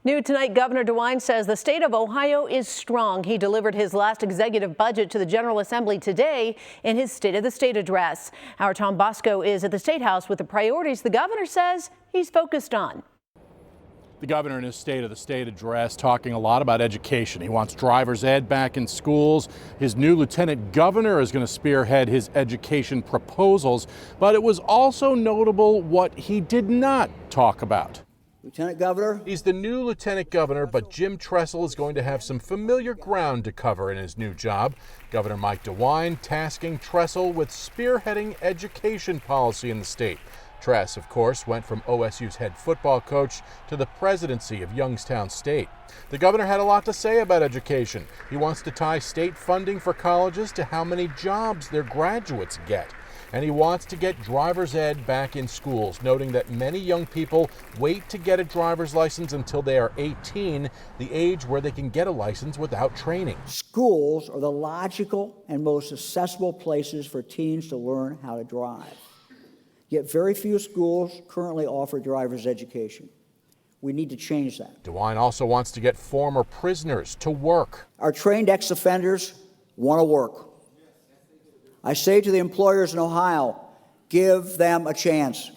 New tonight, Governor DeWine says the state of Ohio is strong. He delivered his last executive budget to the General Assembly today in his State of the State address. Our Tom Bosco is at the State House with the priorities the governor says he's focused on. The governor in his State of the State address talking a lot about education. He wants driver's ed back in schools. His new lieutenant governor is going to spearhead his education proposals. But it was also notable what he did not talk about. Lieutenant Governor. He's the new lieutenant governor, but Jim Tressel is going to have some familiar ground to cover in his new job. Governor Mike DeWine tasking Tressel with spearheading education policy in the state. Tress, of course, went from OSU's head football coach to the presidency of Youngstown State. The governor had a lot to say about education. He wants to tie state funding for colleges to how many jobs their graduates get. And he wants to get driver's ed back in schools, noting that many young people wait to get a driver's license until they are 18, the age where they can get a license without training. Schools are the logical and most accessible places for teens to learn how to drive. Yet very few schools currently offer driver's education. We need to change that. DeWine also wants to get former prisoners to work. Our trained ex-offenders want to work. I say to the employers in Ohio, give them a chance.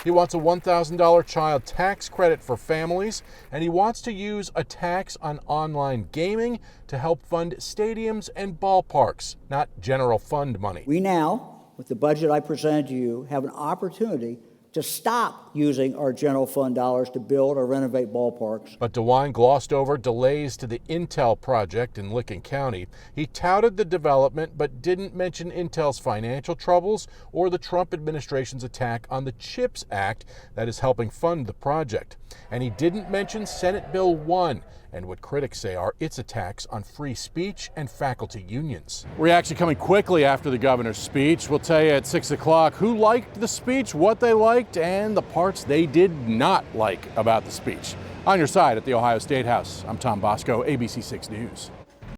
He wants a $1,000 child tax credit for families, and he wants to use a tax on online gaming to help fund stadiums and ballparks, not general fund money. We now, with the budget I presented to you, have an opportunity to stop using our general fund dollars to build or renovate ballparks. But DeWine glossed over delays to the Intel project in Licking County. He touted the development but didn't mention Intel's financial troubles or the Trump administration's attack on the CHIPS Act that is helping fund the project. And he didn't mention Senate Bill 1 and what critics say are its attacks on free speech and faculty unions. Reaction coming quickly after the governor's speech. We'll tell you at 6 o'clock who liked the speech, what they liked, and the parts they did not like about the speech. On your side at the Ohio State House, I'm Tom Bosco, ABC 6 News.